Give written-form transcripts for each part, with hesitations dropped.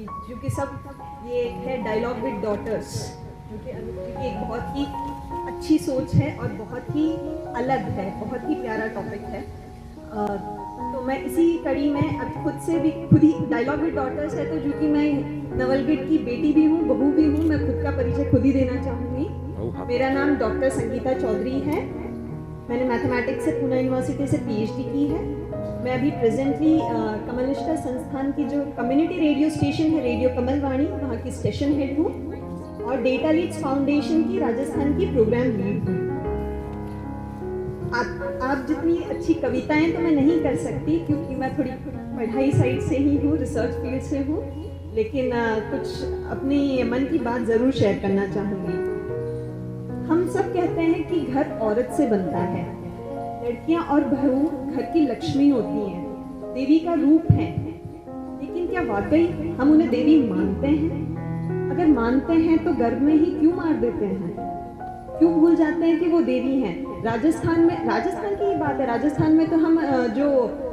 क्योंकि सब ये एक है डायलॉग विद डॉटर्स, जो कि अनुप्री की एक बहुत ही अच्छी सोच है और बहुत ही अलग है, बहुत ही प्यारा टॉपिक है। तो मैं इसी कड़ी में अब खुद ही डायलॉग विद डॉटर्स है, तो जो कि मैं नवलगढ़ की बेटी भी हूँ, बहू भी हूँ, मैं खुद का परिचय खुद ही देना चाहूँगी। मेरा नाम डॉक्टर संगीता चौधरी है। मैंने मैथमेटिक्स से पूना यूनिवर्सिटी से पीएचडी की है। मैं अभी प्रेजेंटली कमलनिष्ठा संस्थान की जो कम्युनिटी रेडियो स्टेशन है, रेडियो कमलवाणी, वहाँ की स्टेशन हेड हूँ और डेटा लीड्स फाउंडेशन की राजस्थान की प्रोग्राम लीड हूँ। आप जितनी अच्छी कविताएं तो मैं नहीं कर सकती, क्योंकि मैं थोड़ी पढ़ाई साइड से ही हूँ, रिसर्च फील्ड से हूँ, लेकिन कुछ अपनी मन की बात ज़रूर शेयर करना चाहूँगी। हम सब कहते हैं कि घर औरत से बनता है। लड़कियां और बहू घर की लक्ष्मी होती हैं, देवी का रूप है। लेकिन क्या वाकई हम उन्हें देवी मानते हैं? अगर मानते हैं तो गर्भ में ही क्यों मार देते हैं? क्यों भूल जाते हैं कि वो देवी हैं? राजस्थान की ही बात है। राजस्थान में तो हम जो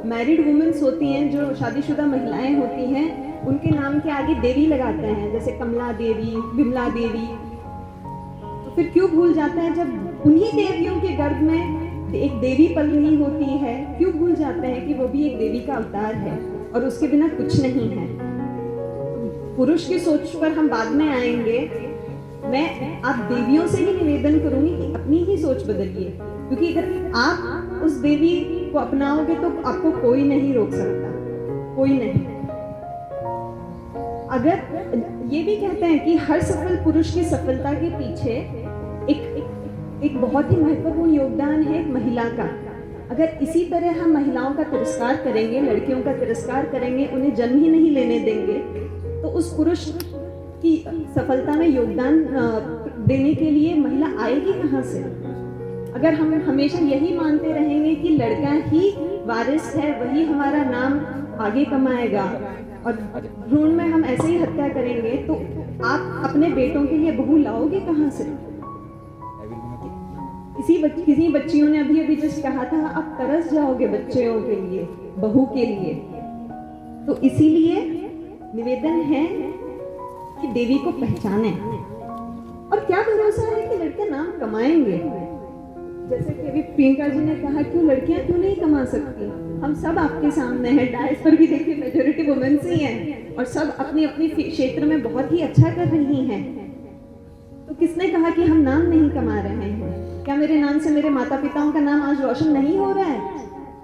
मैरिड वुमेन्स होती हैं, जो शादीशुदा महिलाएं होती हैं, उनके नाम के आगे देवी लगाते हैं, जैसे कमला देवी, विमला देवी। तो फिर क्यों भूल जाते हैं जब उन्हीं देवियों के गर्भ में एक देवी पल रही होती है, क्यों भूल जाते हैं कि वो भी एक देवी का अवतार है और उसके बिना कुछ नहीं है? पुरुष की सोच पर हम बाद में आएंगे। मैं आप देवियों से ही निवेदन करूंगी कि अपनी ही सोच बदलिए, क्योंकि अगर आप उस देवी को अपनाओगे तो आपको कोई नहीं रोक सकता, कोई नहीं। अगर ये भी कहते हैं कि हर सफल पुरुष की सफलता के पीछे एक बहुत ही महत्वपूर्ण योगदान है महिला का। अगर इसी तरह हम महिलाओं का तिरस्कार करेंगे, लड़कियों का तिरस्कार करेंगे, उन्हें जन्म ही नहीं लेने देंगे, तो उस पुरुष की सफलता में योगदान देने के लिए महिला आएगी कहाँ से? अगर हम हमेशा यही मानते रहेंगे कि लड़का ही वारिस है, वही हमारा नाम आगे कमाएगा, और भ्रूण में हम ऐसे ही हत्या करेंगे, तो आप अपने बेटों के लिए बहू लाओगे कहाँ से? किसी बच्चियों ने अभी जस्ट कहा था, आप तरस जाओगे बच्चों के लिए, बहू के लिए। तो इसीलिए निवेदन है कि देवी को पहचानें। और क्या भरोसा है कि लड़के नाम कमाएंगे? जैसे कि अभी प्रियंका जी ने कहा, क्यों लड़कियां क्यों नहीं कमा सकती? हम सब आपके सामने हैं, डायस पर भी देखिए मेजॉरिटी वुमेन्स ही हैं और सब अपनी अपनी क्षेत्र में बहुत ही अच्छा कर रही हैं। तो किसने कहा कि हम नाम नहीं कमा रहे हैं? क्या मेरे नाम से मेरे माता पिताओं का नाम आज रोशन नहीं हो रहा है?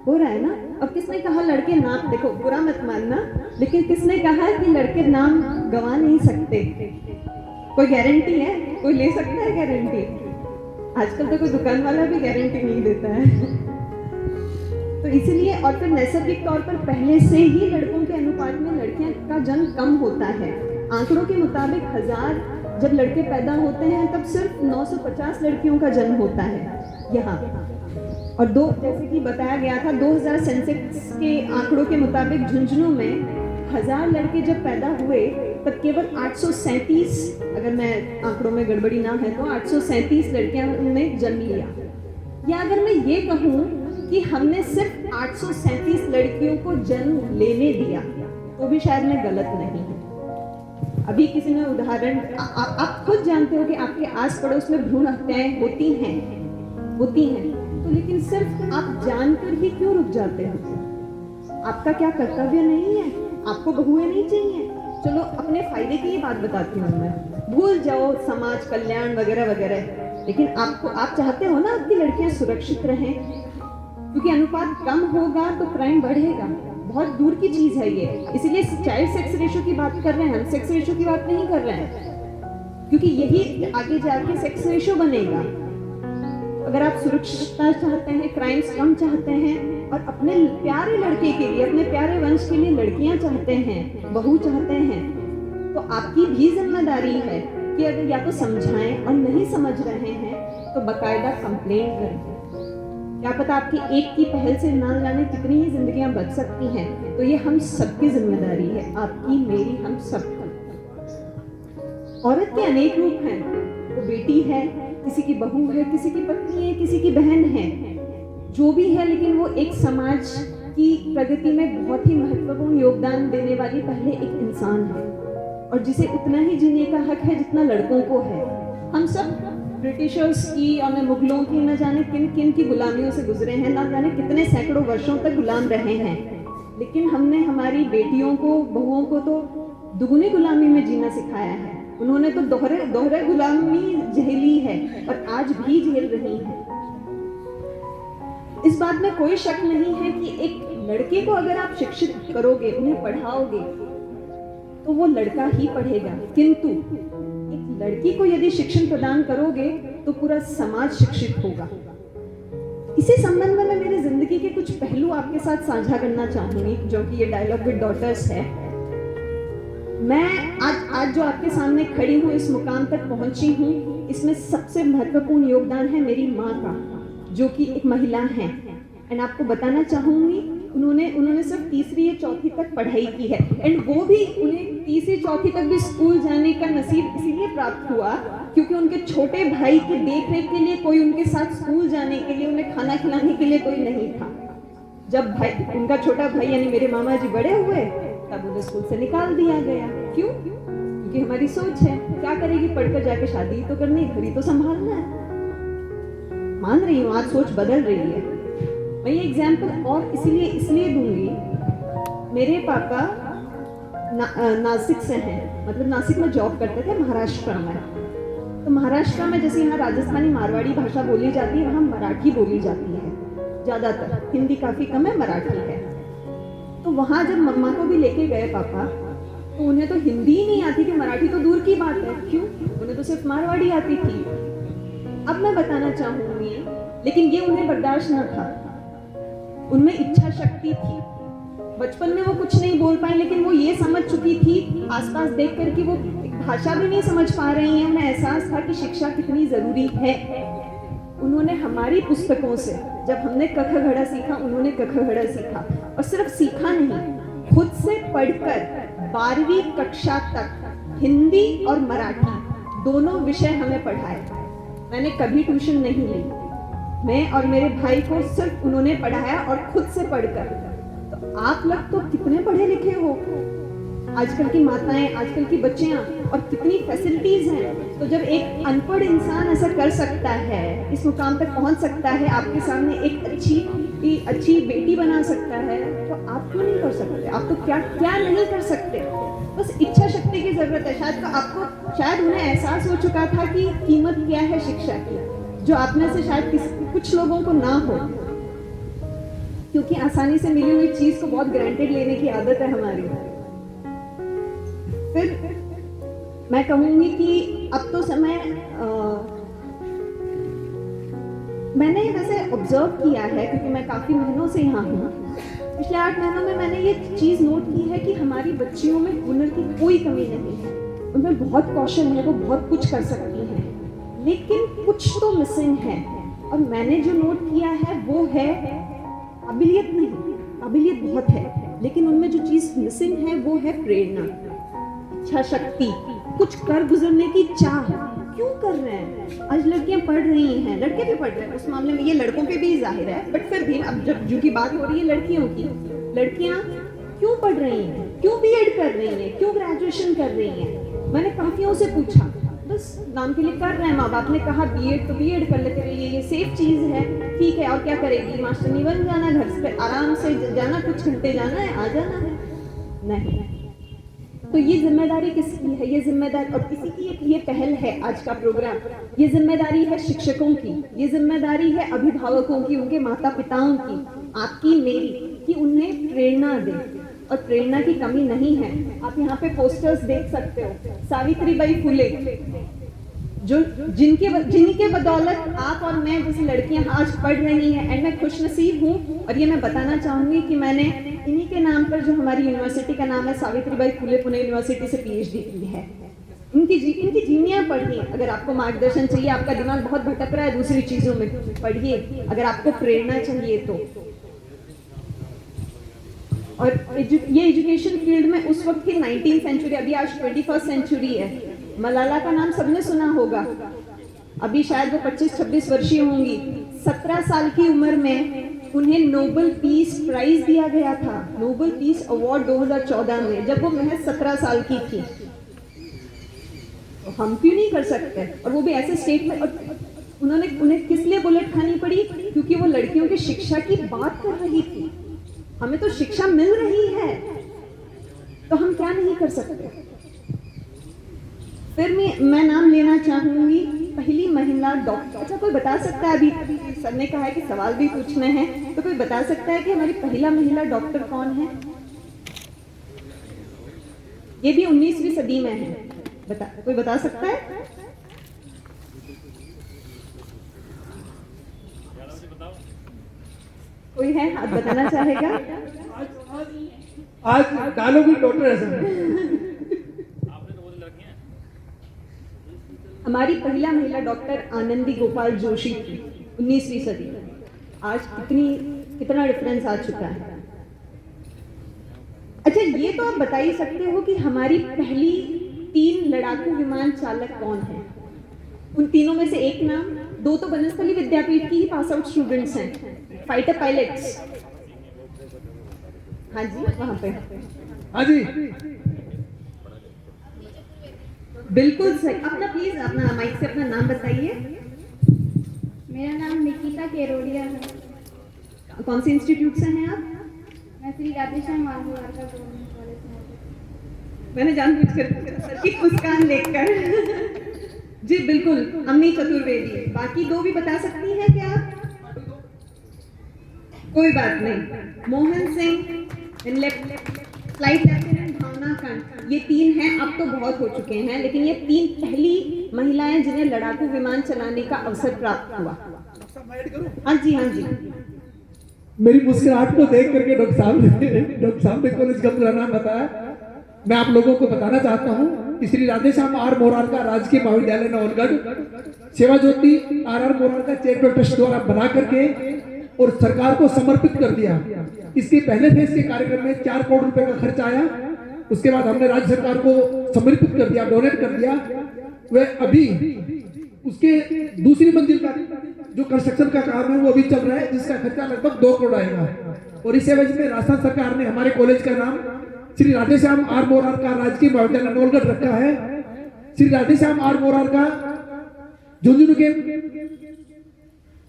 हो रहा है ना। और किसने कहा लड़के नाम, देखो बुरा मत मानना, लेकिन किसने कहा कि लड़के नाम गंवा नहीं सकते? कोई गारंटी है? कोई ले सकता है गारंटी? आजकल तो कोई दुकान वाला भी गारंटी नहीं देता है। तो इसीलिए, और फिर नैसर्गिक तौर पर पहले से ही लड़कों के अनुपात में लड़कियों का जन्म कम होता है। आंकड़ों के मुताबिक 1000 जब लड़के पैदा होते हैं तब सिर्फ 950 लड़कियों का जन्म होता है यहाँ। और जैसे कि बताया गया था, 2000 सेंसेक्स के आंकड़ों के मुताबिक झुंझुनू में 1000 लड़के जब पैदा हुए तब केवल 837, अगर मैं आंकड़ों में गड़बड़ी ना है तो 837 लड़कियां ने जन्म लिया। या अगर मैं ये कहूँ कि हमने सिर्फ 837 लड़कियों को जन्म लेने दिया, तो भी शायद मैं गलत नहीं हूँ। अभी किसी ने उदाहरण, आप खुद जानते हो कि आपके आस पड़ोस में भ्रूण हत्याएं होती हैं, तो लेकिन सिर्फ आप जानकर ही क्यों रुक जाते हो? आपका क्या कर्तव्य नहीं है? आपको बहुएं नहीं चाहिए? चलो अपने फायदे की ये बात बताती हूँ मैं, भूल जाओ समाज कल्याण वगैरह वगैरह, लेकिन आप चाहते हो ना आपकी लड़कियां सुरक्षित रहें, क्योंकि अनुपात कम होगा तो क्राइम बढ़ेगा। बहुत दूर की चीज है ये। इसीलिए चाइल्ड सेक्स रेशो की बात कर रहे हैं, हम सेक्स रेशो की बात नहीं कर रहे हैं, क्योंकि यही आगे जाके सेक्स रेशो बनेगा। अगर आप सुरक्षितता चाहते हैं, क्राइम्स कम चाहते हैं और अपने प्यारे लड़के के लिए, अपने प्यारे वंश के लिए लड़कियां चाहते हैं, बहू चाहते हैं, तो आपकी भी जिम्मेदारी है कि अगर या तो समझाएं और नहीं समझ रहे हैं तो बकायदा कंप्लेंट करें। क्या पता आपकी एक की पहल से ना जाने कितनी ही जिंदगियां बच सकती हैं। तो ये हम सबकी जिम्मेदारी है, आपकी, मेरी, हम सबकी। औरत के अनेक रूप हैं, वो बेटी है, किसी की बहू है, किसी की पत्नी है, किसी की बहन है, जो भी है, लेकिन वो एक समाज की प्रगति में बहुत ही महत्वपूर्ण योगदान देने वाली पहले एक इंसान है। और जिसे उतना ही जीने का हक है जितना लड़कों को है। हम सब ब्रिटिशर्स की और मुगलों की न जाने किन किन की गुलामियों से गुजरे हैं, न जाने कितने सैकड़ों वर्षों तक गुलाम रहे हैं, लेकिन हमने हमारी बेटियों को, बहुओं को तो दुगुनी गुलामी में जीना सिखाया है। उन्होंने तो दोहरे गुलामी झेली है और आज भी झेल रही है। इस बात में कोई शक नहीं है कि एक लड़के को अगर आप शिक्षित करोगे, उन्हें पढ़ाओगे, तो वो लड़का ही पढ़ेगा, किंतु एक लड़की को यदि शिक्षण प्रदान करोगे तो पूरा समाज शिक्षित होगा। इसी संबंध में मैं मेरी जिंदगी के कुछ पहलू आपके साथ साझा करना चाहूंगी, जो कि ये डायलॉग विद डॉटर्स है। मैं आज जो आपके सामने खड़ी हूँ, इस मुकाम तक पहुंची हूँ, इसमें सबसे महत्वपूर्ण योगदान है मेरी माँ का, जो कि एक महिला है। एंड आपको बताना चाहूंगी, उन्होंने सिर्फ तीसरी या चौथी तक पढ़ाई की है, एंड वो भी उन्हें तीसरी चौथी तक भी स्कूल जाने का नसीब इसीलिए प्राप्त हुआ क्योंकि उनके छोटे भाई की देखरेख के लिए कोई उनके साथ स्कूल जाने के लिए, उन्हें खाना खिलाने के लिए कोई नहीं था। जब उनका छोटा भाई यानी मेरे मामा जी बड़े हुए, तब उन्हें स्कूल से निकाल दिया गया। क्यों? क्योंकि हमारी सोच है, क्या करेगी, पढ़कर जाके शादी तो करनी, घर ही तो संभालना है। मान रही हूँ आज सोच बदल रही है। मैं ये एग्जाम्पल और इसलिए दूंगी, मेरे पापा नासिक से हैं, मतलब नासिक में जॉब करते थे, महाराष्ट्र में। तो महाराष्ट्र में जैसे यहाँ राजस्थानी मारवाड़ी भाषा बोली जाती है, वहाँ मराठी बोली जाती है ज़्यादातर, हिंदी काफ़ी कम है, मराठी है। तो वहाँ जब मम्मा को भी लेके गए पापा, तो उन्हें तो हिंदी ही नहीं आती थी, मराठी तो दूर की बात है। क्यों? उन्हें तो सिर्फ मारवाड़ी आती थी। अब मैं बताना चाहूँगी, लेकिन ये उन्हें बर्दाश्त न था, उनमें इच्छा शक्ति थी। बचपन में वो कुछ नहीं बोल पाए, लेकिन वो ये समझ चुकी थी आसपास देखकर कि वो भाषा भी नहीं समझ पा रही हैं, उन्हें एहसास था कि शिक्षा कितनी जरूरी है। उन्होंने हमारी पुस्तकों से, जब हमने क ख घड़ा सीखा, उन्होंने क ख घड़ा सीखा, और सिर्फ सीखा नहीं, खुद से पढ़कर 12वीं कक्षा तक हिंदी और मराठी दोनों विषय हमें पढ़ाए। मैंने कभी ट्यूशन नहीं ली, मैं और मेरे भाई को सिर्फ उन्होंने पढ़ाया और खुद से पढ़कर। तो आप लोग तो कितने पढ़े लिखे हो, आजकल की माताएं, आजकल की बच्चियां, और कितनी फैसिलिटीज हैं। तो जब एक अनपढ़ इंसान ऐसा कर सकता है, इस मुकाम तक पहुंच सकता है, आपके सामने एक अच्छी बेटी बना सकता है, तो आप क्यों नहीं कर सकते? आप तो क्या नहीं कर सकते? बस इच्छा शक्ति की जरूरत है। शायद उन्हें एहसास हो चुका था कि कीमत क्या है शिक्षा की, जो आप में से शायद कुछ लोगों को ना हो, क्योंकि आसानी से मिली हुई चीज को बहुत ग्रांटेड लेने की आदत है हमारी। फिर मैं कहूंगी कि अब तो समय, मैंने वैसे ऑब्जर्व किया है, क्योंकि मैं काफी महीनों से यहाँ हूँ, पिछले 8 महीनों में मैंने ये चीज नोट की है कि हमारी बच्चियों में हुनर की कोई कमी नहीं है, उनमें बहुत कौशल है, वो बहुत कुछ कर सकती हैं, लेकिन कुछ तो मिसिंग है। और मैंने जो नोट किया है वो है काबिलियत नहीं, काबिलियत बहुत है, लेकिन उनमें जो चीज मिसिंग है वो है प्रेरणा, इच्छा शक्ति, कुछ कर गुजरने की चाह। क्यों कर रहे हैं? आज लड़कियां पढ़ रही हैं, लड़के भी पढ़ रहे हैं, उस मामले में ये लड़कों पे भी जाहिर है, बट फिर भी अब जब जो की बात हो रही है लड़कियों की, लड़कियां क्यों पढ़ रही हैं, क्यों बीएड कर रही हैं, क्यों ग्रेजुएशन कर रही हैं? मैंने काफियों से पूछा, बस नाम के लिए कर रहे हैं, माँ बाप ने कहा बीएड तो बीएड कर लेते रहिए, ये सेफ चीज है, ठीक है, और क्या करेगी, मास्टरनी बन जाना, घर पे आराम से जाना, कुछ घंटे जाना है, आ जाना है। नहीं, तो ये जिम्मेदारी किसकी है? ये जिम्मेदारी, और किसी की ये पहल है आज का प्रोग्राम, ये जिम्मेदारी है शिक्षकों की, ये जिम्मेदारी है अभिभावकों की, उनके माता पिताओं की, आपकी मेरी, कि उन्हें प्रेरणा दे। और प्रेरणा की कमी नहीं है। आप यहाँ पे पोस्टर्स देख सकते हो, सावित्रीबाई फुले, जो जिनके बदौलत आप और मैं जैसी लड़कियां आज पढ़ रही हैं, एंड मैं खुशनसीब हूँ। और ये मैं बताना चाहूंगी कि मैंने इन्हीं के नाम पर, जो हमारी यूनिवर्सिटी का नाम है सावित्रीबाई फुले पुणे यूनिवर्सिटी, से पीएचडी की है। इनकी जीवनियाँ पढ़िए, अगर आपको मार्गदर्शन चाहिए, आपका दिमाग बहुत भटक रहा है दूसरी चीजों में, पढ़िए, अगर आपको प्रेरणा चाहिए तो। और ये एजुकेशन फील्ड में उस वक्त की 19th सेंचुरी, अभी आज 21st सेंचुरी है। मलाला का नाम सबने सुना होगा, अभी शायद वो 25-26 वर्षीय होंगी। 17 साल की उम्र में उन्हें नोबेल पीस प्राइज दिया गया था, नोबेल पीस अवार्ड 2014 में, जब वो महज 17 साल की थी। तो हम क्यों नहीं कर सकते? और वो भी ऐसे स्टेट में। और उन्हें किस लिए बुलेट खानी पड़ी? क्योंकि वो लड़कियों की शिक्षा की बात कर रही थी। हमें तो शिक्षा मिल रही है, तो हम क्या नहीं कर सकते? फिर मैं नाम लेना चाहूंगी पहली महिला डॉक्टर। अच्छा, कोई बता सकता है? अभी सर ने कहा है कि सवाल भी पूछने हैं, तो कोई बता सकता है कि हमारी पहला महिला डॉक्टर कौन है? ये भी 19वीं सदी में है। कोई बता सकता है? कोई है हाथ बताना चाहेगा? आज डालो भी डॉक्टर है सर। हमारी पहला महिला डॉक्टर आनंदी गोपाल जोशी थी, 19वीं सदी में। आज कितना डिफरेंस आ चुका है। अच्छा, ये तो आप बता ही सकते हो कि हमारी पहली 3 लड़ाकू विमान चालक कौन है? उन तीनों में से एक नाम। 2 तो बनस्थली विद्यापीठ की ही पास आउट स्टूडेंट्स हैं, फाइटर पायलट्स। हाँ जी, वहां पे। हाँ जी, बिल्कुल सही। अपना प्लीज अपना माइक से अपना नाम बताइए। मेरा नाम निकिता केरोलिया है। कौन से इंस्टीट्यूट से हैं आप? मैं श्री राधेश्याम मालवीय गवर्नमेंट कॉलेज में। मैंने जानबूझकर सर की मुस्कान देखकर। जी बिल्कुल, अम्मी चतुर्वेदी। बाकी 2 भी बता सकती हैं क्या आप? कोई बात नहीं। मोहन सिंह, फ्लाइट लेफ्टिनेंट भावना कंठ। ये 3 हैं। अब तो बहुत हो चुके हैं, लेकिन ये 3 पहली महिलाएं जिन्हें लड़ाकू विमान चलाने का अवसर प्राप्त हुआ। हाँ जी, हाँ जी। मेरी मुस्कुराहट को देख करके डॉक्टर साहब ने कॉलेज का पूरा नाम बताया। मैं आप लोगों को बताना चाहता हूँ कि श्री राधेश्याम आर मोरार का राजकीय महाविद्यालय नवलगढ़ सेवा ज्योति आर मोरार का चैरिटेबल ट्रस्ट द्वारा बना करके और सरकार को समर्पित कर दिया। इसके पहले फेज के कार्यक्रम में 4 करोड़ रुपए का खर्च आया। उसके बाद हमने राज्य सरकार को समर्पित कर दिया, डोनेट कर दिया। वह अभी उसके दूसरी मंजिल का जो कंस्ट्रक्शन का काम है वो अभी चल रहा है, जिसका खर्चा लगभग 2 करोड़ आएगा। और इस एवज में राजस्थान सरकार ने हमारे कॉलेज का नाम श्री राधेश्याम आर मोरार का राजकीय महाविद्यालय नवलगढ़ रखा है। श्री राधेश्याम आर मोरार का झुंझुनू के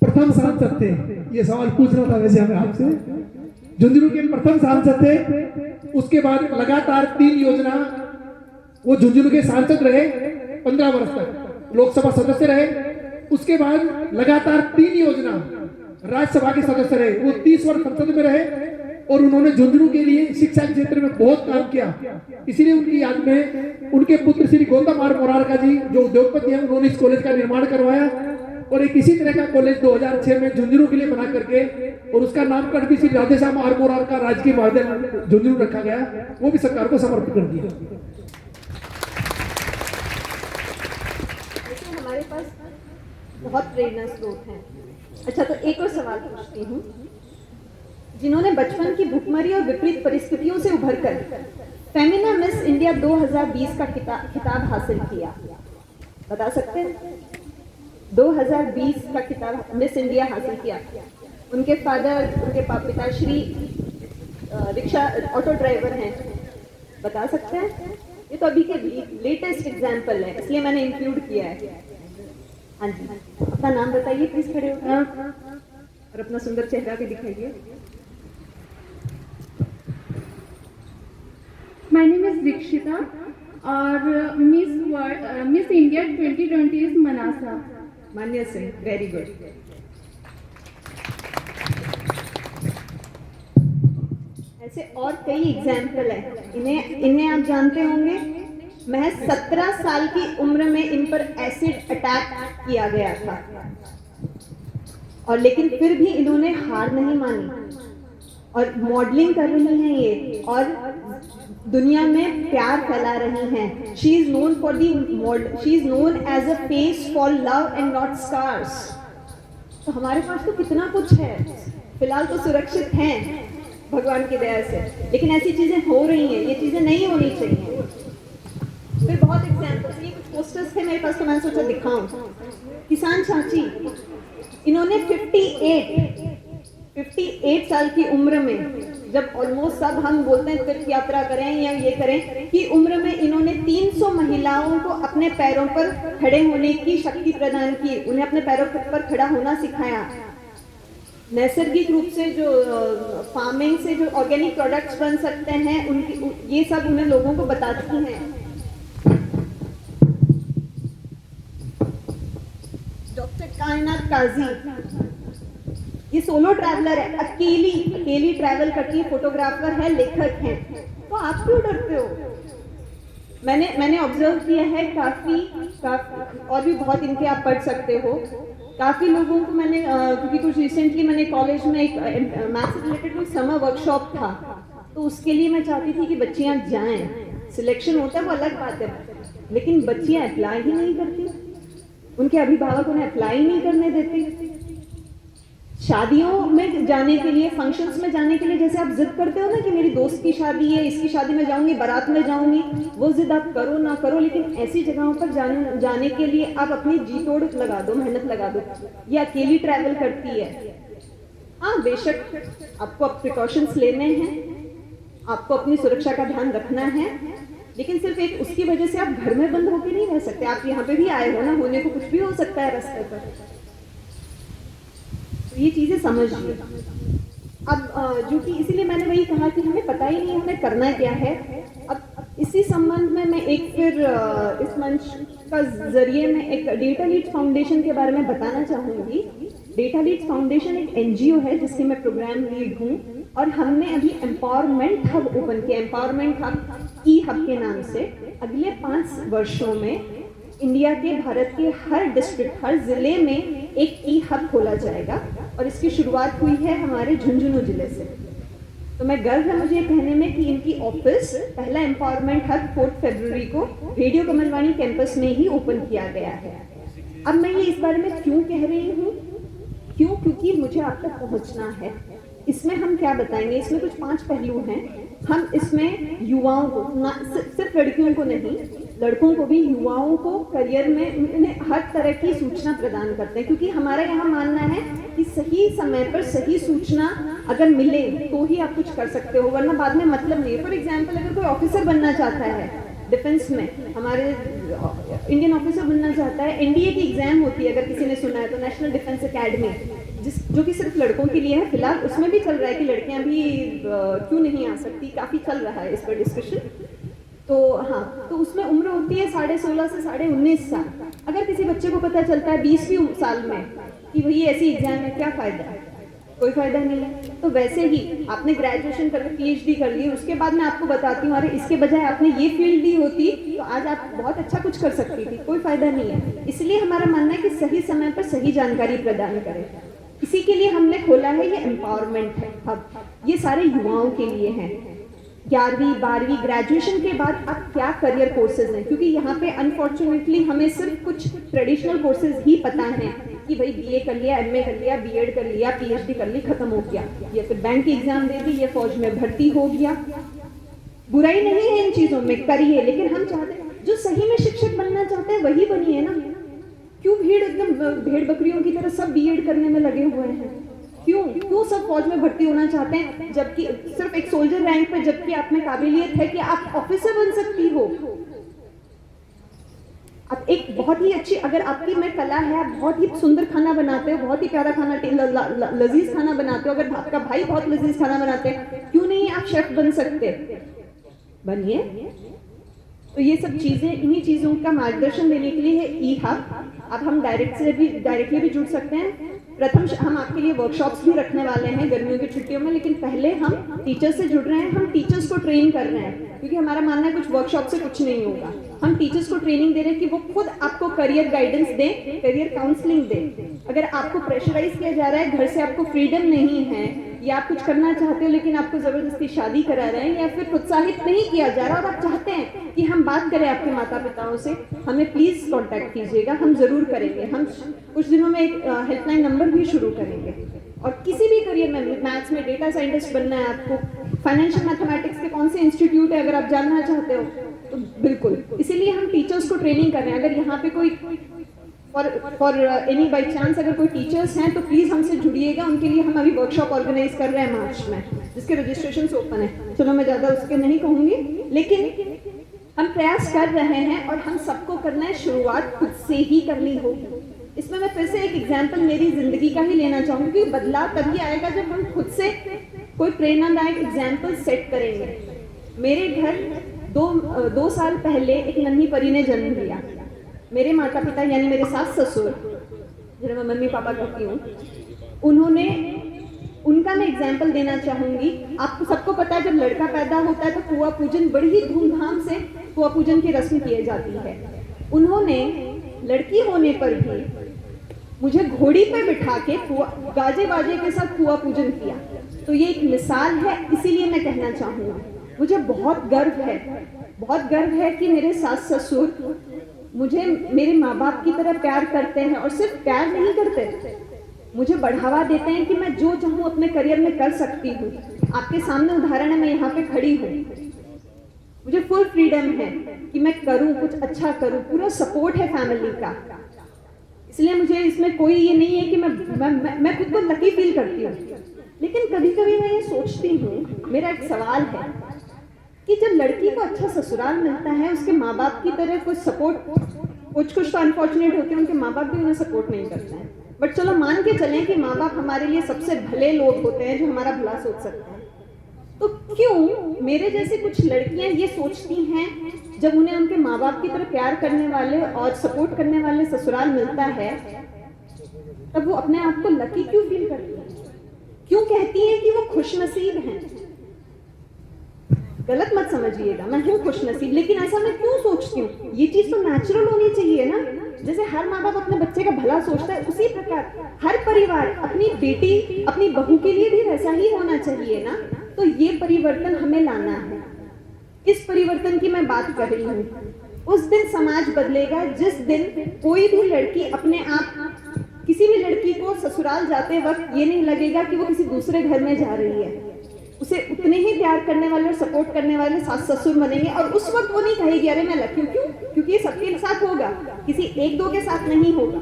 प्रथम सांसद थे। ये सवाल पूछना था वैसे हमें आपसे। झुंझुनू के प्रथम सांसद थे। उसके बाद लगातार 3 योजना वो झुंझुनू के सांसद रहे, 15 वर्ष तक लोकसभा सदस्य रहे। उसके बाद लगातार 3 योजना राज्यसभा के सदस्य रहे। वो 30 वर्ष संसद में रहे और उन्होंने झुंझुनू के लिए शिक्षा के क्षेत्र में बहुत काम किया। इसीलिए उनकी याद में उनके पुत्र श्री गौतम आर मोरारका जी जो उद्योगपति हैं, उन्होंने इस कॉलेज का निर्माण करवाया। और एक इसी तरह का कॉलेज 2006 में झुंझुनू के लिए बना करके और उसका नामकरण भी श्री राधेश्याम आर मोरार का राजकीय महाविद्यालय झुंझुनू रखा गया। वो भी सरकार को समर्पित कर दिया। हमारे पास बहुत प्रेरणा स्रोत हैं। अच्छा, तो एक और सवाल पूछती हूँ। जिन्होंने बचपन की भुखमरी और विपरीत परिस्थितियों से उभरकर फेमिना मिस इंडिया 2020 का खिताब हासिल किया, बता सकते हैं? 2020 का खिताब मिस इंडिया हासिल किया। उनके फादर, उनके पिताश्री रिक्शा ऑटो ड्राइवर हैं, बता सकते हैं? ये तो अभी के लेटेस्ट एग्जाम्पल है, इसलिए मैंने इंक्लूड किया है। हाँ जी, अपना नाम बताइए प्लीज, खड़े होकर, और अपना सुंदर चेहरा भी दिखाइए। माय नेम इज दीक्षिता और मिस इंडिया 2020 इज मनासा। मान्य सिंह, वेरी गुड। ऐसे और कई एग्जाम्पल है। इन्हें आप जानते होंगे। महज 17 साल की उम्र में इन पर एसिड अटैक किया गया था, और लेकिन फिर भी इन्होंने हार नहीं मानी और मॉडलिंग कर रही हैं ये, और दुनिया में प्यार फैला रही हैं। She is known for she is known as a face for love and not scars. तो हमारे पास तो कितना कुछ है। फिलहाल तो सुरक्षित हैं भगवान की दया से, लेकिन ऐसी चीजें हो रही हैं, ये चीजें नहीं होनी चाहिए। फिर बहुत एग्जाम्पल्स, ये कुछ पोस्टर्स थे मेरे पास, तो मैंने सोचा दिखाऊं। किसान चाची, इन्होंने 58 साल की उम्र में, जब ऑलमोस्ट सब हम बोलते हैं तीर्थ यात्रा करें या ये करें, की उम्र में इन्होंने 300 महिला महिलाओं को अपने पैरों पर खड़े होने की शक्ति प्रदान की, उन्हें अपने पैरों पर खड़ा होना सिखाया। नैसर्गिक रूप से जो फार्मिंग से जो ऑर्गेनिक प्रोडक्ट्स बन सकते हैं उनकी ये सब उन्हें लोगों को बताती हैं। डॉक्टर कायनात काजी ये सोलो ट्रैवलर है, अकेली ट्रैवल करती है, फोटोग्राफर है, लेखक है। तो आप क्यों डरते हो? मैंने ऑब्जर्व किया है काफी और भी बहुत इनके आप पढ़ सकते हो। काफी लोगों को मैंने क्योंकि कुछ रिसेंटली मैंने कॉलेज में एक मैथ्स से रिलेटेड कोई समर वर्कशॉप था, तो उसके लिए मैं चाहती थी कि बच्चियां जाएं। सिलेक्शन होता है वो अलग बात है, लेकिन बच्चियां अप्लाई ही नहीं करती, उनके अभिभावक उन्हें अप्लाई नहीं करने देते। शादियों में जाने के लिए, फंक्शंस में जाने के लिए जैसे आप जिद करते हो ना कि मेरी दोस्त की शादी है, इसकी शादी में जाऊंगी, बारात में जाऊंगी, वो जिद आप करो ना करो, लेकिन ऐसी जगहों पर जाने के लिए आप अपनी जी तोड़ लगा दो, मेहनत लगा दो। ये अकेली ट्रैवल करती है। हाँ बेशक आपको अब प्रिकॉशंस लेने हैं, आपको अपनी सुरक्षा का ध्यान रखना है, लेकिन सिर्फ एक उसकी वजह से आप घर में बंद होकर नहीं रह सकते। आप यहाँ पे भी आए हो ना, होने को कुछ भी हो सकता है रास्ते पर, ये चीजें समझिए। अब जो कि इसीलिए मैंने वही कहा कि हमें पता ही नहीं हमें करना क्या है। अब इसी संबंध में मैं एक फिर इस मंच का जरिए में एक डेटा लीड्स फाउंडेशन के बारे में बताना चाहूंगी। डेटा लीड्स फाउंडेशन एक एनजीओ है जिसके मैं प्रोग्राम लीड हूँ, और हमने अभी एम्पावरमेंट हब ओपन किया, एम्पावरमेंट हब ई हब के नाम से। अगले 5 वर्षों में इंडिया के, भारत के हर डिस्ट्रिक्ट, हर जिले में एक ई हब खोला जाएगा, और इसकी शुरुआत हुई है हमारे झुंझुनू जिले से। तो मैं गर्व है मुझे कहने में कि इनकी ऑफिस पहला एम्पावरमेंट हब 4 फरवरी को रेडियो कमलवाणी कैंपस में ही ओपन किया गया है। अब मैं ये इस बारे में क्यों कह रही हूँ, क्योंकि मुझे आप तक पहुँचना है। इसमें हम क्या बताएंगे, इसमें कुछ 5 पहलू हैं। हम इसमें युवाओं को, सिर्फ लड़कियों को नहीं, लड़कों को भी, युवाओं को करियर में उन्हें हर तरह की सूचना प्रदान करते हैं, क्योंकि हमारा यहाँ मानना है कि सही समय पर सही सूचना अगर मिले तो ही आप कुछ कर सकते हो, वरना बाद में मतलब नहीं है। फॉर एग्जाम्पल अगर कोई ऑफिसर बनना चाहता है डिफेंस में, हमारे इंडियन ऑफिसर बनना चाहता है, एनडीए की एग्जाम होती है अगर किसी ने सुना है तो, नेशनल डिफेंस एकेडमी, जो कि सिर्फ लड़कों के लिए है। फिलहाल उसमें भी चल रहा है कि लड़कियां भी क्यों नहीं आ सकती, काफ़ी चल रहा है इस पर डिस्कशन। तो हाँ, तो उसमें उम्र होती है 16.5 से 19.5 साल। अगर किसी बच्चे को पता चलता है 20वीं साल में कि वही ऐसी एग्जाम है, क्या फ़ायदा है? कोई फ़ायदा नहीं है। तो वैसे ही आपने ग्रेजुएशन कर, PhD कर ली, उसके बाद मैं आपको बताती हूँ, अरे इसके बजाय आपने ये फील्ड ली होती तो आज आप बहुत अच्छा कुछ कर सकती थी। कोई फ़ायदा नहीं है। इसलिए हमारा मानना है कि सही समय पर सही जानकारी प्रदान करें। इसी के लिए हमने खोला है ये एम्पावरमेंट है हब। ये सारे युवाओं के लिए हैं। 11वीं 12वीं ग्रेजुएशन के बाद अब क्या करियर कोर्सेज हैं, क्योंकि यहाँ पे अनफॉर्चुनेटली हमें सिर्फ कुछ ट्रेडिशनल कोर्सेज ही पता हैं कि भाई BA कर लिया, MA कर लिया, BEd कर लिया, PhD कर ली, खत्म हो गया, या फिर बैंक की एग्जाम दे दी, या फौज में भर्ती हो गया। बुराई नहीं है इन चीज़ों में, करिए, लेकिन हम चाहते हैं जो सही में शिक्षक बनना चाहते हैं वही बनिए ना। क्यों भीड़ एकदम भेड़ बकरियों की तरह सब BEd करने में लगे हुए हैं? क्यों सब फौज में भर्ती होना चाहते हैं, जबकि सिर्फ एक सोल्जर रैंक पे, जबकि आप में काबिलियत है कि आप ऑफिसर बन सकती हो। आप एक बहुत ही अच्छी, अगर आपकी में कला है, आप बहुत ही सुंदर खाना बनाते हो, बहुत ही प्यारा खाना, लजीज खाना बनाते हो, अगर आपका भाई बहुत लजीज खाना बनाते हैं, क्यों नहीं आप शेफ बन सकते? बनिए। तो ये सब चीजें, इन्हीं चीजों का मार्गदर्शन देने के लिए है ई हब। अब हम डायरेक्टली भी जुड़ सकते हैं। प्रथम हम आपके लिए वर्कशॉप्स भी रखने वाले हैं गर्मियों की छुट्टियों में, लेकिन पहले हम टीचर्स से जुड़ रहे हैं। हम टीचर्स को ट्रेन कर रहे हैं, क्योंकि हमारा मानना है कुछ वर्कशॉप से कुछ नहीं होगा। हम टीचर्स को ट्रेनिंग दे रहे हैं कि वो खुद आपको करियर गाइडेंस दें, करियर काउंसलिंग दें। अगर आपको प्रेशराइज किया जा रहा है, घर से आपको फ्रीडम नहीं है, या आप कुछ करना चाहते हो लेकिन आपको जबरदस्ती शादी करा रहे हैं, या फिर प्रोत्साहित नहीं किया जा रहा और आप चाहते हैं कि हम बात करें आपके माता पिताओं से, हमें प्लीज कांटेक्ट कीजिएगा, हम जरूर करेंगे। हम कुछ दिनों में एक हेल्पलाइन नंबर भी शुरू करेंगे। और किसी भी करियर में, मैथ्स में डेटा साइंटिस्ट बनना है आपको, फाइनेंशियल मैथमेटिक्स के कौन से इंस्टीट्यूट है अगर आप जानना चाहते हो तो बिल्कुल। इसीलिए हम टीचर्स को ट्रेनिंग कर रहे हैं। अगर यहाँ पे कोई फॉर एनी बाई चांस अगर कोई टीचर्स हैं तो प्लीज़ हमसे जुड़िएगा। उनके लिए हम अभी वर्कशॉप ऑर्गेनाइज कर रहे हैं मार्च में, जिसके रजिस्ट्रेशन ओपन है। चलो मैं ज़्यादा उसके नहीं कहूँगी, लेकिन हम प्रयास कर रहे हैं और हम सबको करना है, शुरुआत खुद से ही करनी होगी। इसमें मैं फिर से एक एग्जाम्पल मेरी जिंदगी का ही लेना चाहूँगी, क्योंकि बदलाव तभी आएगा जब हम खुद से कोई प्रेरणादायक एग्जाम्पल सेट करेंगे। मेरे घर दो साल पहले एक नन्ही परी ने जन्म लिया। मेरे माता पिता यानी मेरे सास ससुर, जिन्हें मैं मम्मी पापा कहती हूँ, उनका मैं एग्जाम्पल देना चाहूँगी। आपको सबको पता है जब लड़का पैदा होता है तो कुआं पूजन बड़ी ही धूमधाम से कुआं पूजन की रस्म की जाती है। उन्होंने लड़की होने पर भी मुझे घोड़ी पे बिठा के गाजे बाजे के साथ कुआं पूजन किया। तो ये एक मिसाल है, इसीलिए मैं कहना चाहूँगा मुझे बहुत गर्व है कि मेरे सास ससुर मुझे मेरे माँ बाप की तरह प्यार करते हैं, और सिर्फ प्यार नहीं करते, मुझे बढ़ावा देते हैं कि मैं जो चाहूँ अपने करियर में कर सकती हूँ। आपके सामने उदाहरण है, मैं यहाँ पे खड़ी हूँ, मुझे फुल फ्रीडम है कि मैं करूँ, कुछ अच्छा करूँ, पूरा सपोर्ट है फैमिली का। इसलिए मुझे इसमें कोई ये नहीं है कि मैं खुद को लकी फील करती हूँ। लेकिन कभी कभी मैं ये सोचती हूँ, मेरा एक सवाल है कि जब लड़की को अच्छा ससुराल मिलता है, उसके माँ बाप की तरह कुछ सपोर्ट, कुछ तो अनफॉर्चुनेट होते हैं उनके माँ बाप भी उन्हें सपोर्ट नहीं करते हैं, बट चलो मान के चलें कि माँ बाप हमारे लिए सबसे भले लोग होते हैं जो हमारा भला सोच सकते हैं, तो क्यों मेरे जैसे कुछ लड़कियां ये सोचती हैं जब उन्हें उनके माँ बाप की तरह प्यार करने वाले और सपोर्ट करने वाले ससुराल मिलता है, तब वो अपने आप को लकी क्यों फील करती हैं? क्यों कहती हैं कि वो खुशनसीब हैं? गलत मत समझिएगा, मैं हूँ खुशनसीब, लेकिन ऐसा मैं क्यों सोचती हूँ? ये चीज तो नेचुरल होनी चाहिए ना। जैसे हर माँ बाप अपने बच्चे का भला सोचता है, उसी प्रकार हर परिवार अपनी बेटी, अपनी बहू के लिए भी वैसा ही होना चाहिए ना। तो ये परिवर्तन हमें लाना है। इस परिवर्तन की मैं बात कर रही हूँ। उस दिन समाज बदलेगा जिस दिन कोई भी लड़की अपने आप, किसी भी लड़की को ससुराल जाते वक्त ये नहीं लगेगा कि वो किसी दूसरे घर में जा रही है। उसे उतने ही प्यार करने वाले और सपोर्ट करने वाले सास ससुर बनेंगे, और उस वक्त वो नहीं कहेगी अरे मैं लकी हूँ। क्यों? क्योंकि ये सबके साथ होगा, किसी एक दो के साथ नहीं होगा।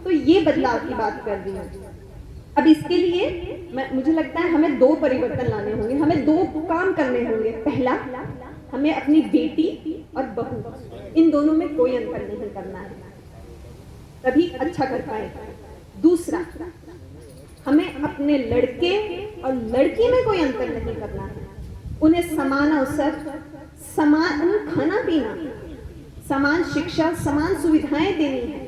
तो ये बदलाव की बात कर रही हूँ। अब इसके लिए मुझे लगता है हमें दो परिवर्तन लाने होंगे, हमें दो काम करने होंगे। पहला, हमें अपनी बेटी और बहू, इन दोनों में कोई अंतर नहीं करना है, तभी अच्छा कर पाएंगे। दूसरा, हमें अपने लड़के और लड़की में कोई अंतर नहीं करना है, उन्हें समान अवसर, समान खाना पीना, समान शिक्षा, समान सुविधाएं देनी है।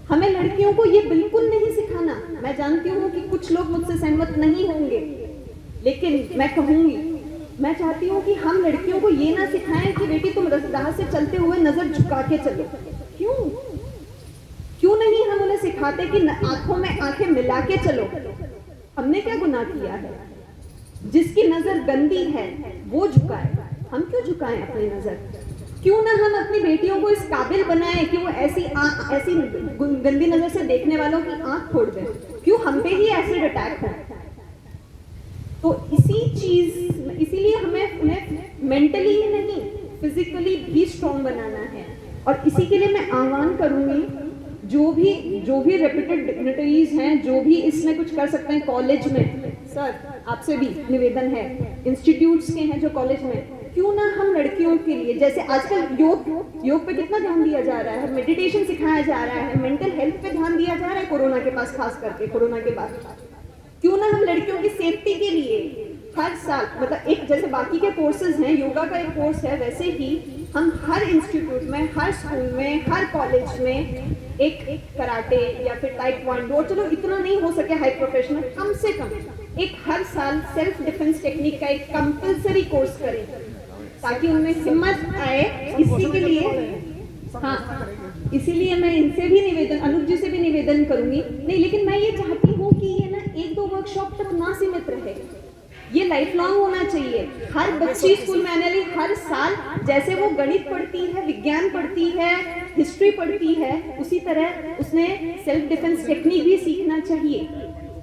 हमें लड़कियों को ये बिल्कुल नहीं सिखाना। मैं जानती हूँ कि कुछ लोग मुझसे सहमत नहीं होंगे, लेकिन मैं कहूँगी, मैं चाहती हूँ कि हम लड़कियों को ये ना सिखाएं कि बेटी तुम राह से चलते हुए नजर झुका के चलो। क्यों नहीं हम उन्हें सिखाते कि आंखों में आंखें मिला के चलो? हमने क्या गुनाह किया है? जिसकी नजर गंदी है वो झुकाए, हम क्यों झुकाएं अपनी नजर? क्यों ना हम अपनी बेटियों को इस काबिल बनाएं कि वो ऐसी गंदी नजर से देखने वालों की आंख फोड़ दें? क्यों हम पे ही एसिड अटैक हो? तो इसीलिए हमें उन्हें मेंटली ही नहीं, फिजिकली भी स्ट्रॉन्ग बनाना है। और इसी के लिए मैं आह्वान करूंगी, जो भी रेप्यूटेड डिग्निटरीज हैं, जो भी इसमें कुछ कर सकते हैं कॉलेज में, सर आपसे भी निवेदन है, इंस्टीट्यूट्स के हैं जो कॉलेज में, क्यों ना हम लड़कियों के लिए, जैसे आजकल योग पे कितना ध्यान दिया जा रहा है, मेडिटेशन सिखाया जा रहा है, मेंटल हेल्थ पे ध्यान दिया जा रहा है कोरोना के पास, खास करके कोरोना के बाद, क्यों ना हम लड़कियों की सेफ्टी के लिए हर साल, मतलब एक जैसे बाकी के कोर्सेज हैं, योगा का एक कोर्स है, वैसे ही हम हर इंस्टीट्यूट में, हर स्कूल में, हर कॉलेज में एक कराटे या फिर ताइक्वांडो, चलो इतना नहीं हो सके हाई प्रोफेशनल, कम से कम एक हर साल सेल्फ डिफेंस टेक्निक का एक कंपलसरी कोर्स करें, ताकि उनमें हिम्मत आए। इसी के लिए, हाँ, इसीलिए मैं इनसे भी निवेदन, अनूप जी से भी निवेदन करूंगी, नहीं लेकिन मैं ये चाहती हूँ कि ये ना एक दो वर्कशॉप तक ना सीमित रहे, ये लाइफ लॉन्ग होना चाहिए। हर बच्ची स्कूल में आने वाली हर साल जैसे वो गणित पढ़ती है, विज्ञान पढ़ती है, हिस्ट्री पढ़ती है, उसी तरह उसने सेल्फ डिफेंस टेक्निक भी सीखना चाहिए,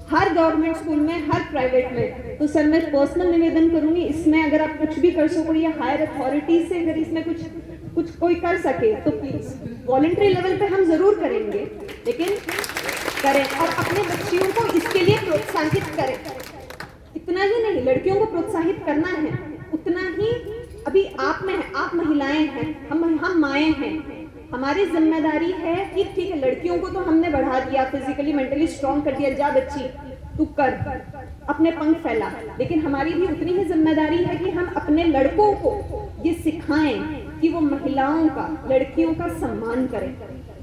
हर गवर्नमेंट स्कूल में, हर प्राइवेट में। तो सर मैं पर्सनल निवेदन करूंगी, इसमें अगर आप कुछ भी कर सको या हायर अथॉरिटीज से अगर इसमें कुछ कोई कर सके तो प्लीज, वॉलंटरी लेवल पे हम जरूर करेंगे, लेकिन करें और अपने बच्चियों को इसके लिए प्रोत्साहित करें। इतना ही नहीं, लड़कियों को प्रोत्साहित करना है, उतना ही अभी आप में है, आप महिलाएं हैं, हम माएँ हैं, हमारी जिम्मेदारी है कि ठीक है लड़कियों को तो हमने बढ़ा दिया, फिजिकली मेंटली स्ट्रांग कर दिया, जा बच्ची तू कर, अपने पंख फैला, लेकिन हमारी भी उतनी ही जिम्मेदारी है कि हम अपने लड़कों को ये सिखाएं कि वो महिलाओं का, लड़कियों का सम्मान करें,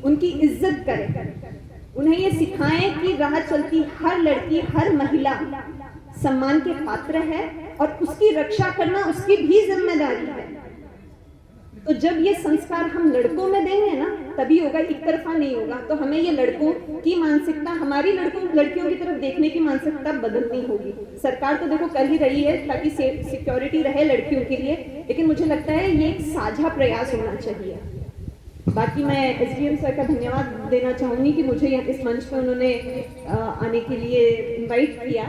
उनकी इज्जत करें, उन्हें ये सिखाएं कि राह चलती हर लड़की, हर महिला सम्मान के पात्र है और उसकी रक्षा करना उसकी भी जिम्मेदारी है। तो जब ये संस्कार हम लड़कों में देंगे ना तभी होगा, एक तरफा नहीं होगा। तो हमें ये लड़कों की मानसिकता, हमारी लड़कियों की तरफ देखने की मानसिकता बदलनी होगी। सरकार तो देखो कर ही रही है ताकि सिक्योरिटी रहे लड़कियों के लिए, लेकिन मुझे लगता है ये एक साझा प्रयास होना चाहिए। बाकी मैं एसडीएम सर का धन्यवाद देना चाहूंगी कि मुझे इस मंच पर उन्होंने आने के लिए इनवाइट किया।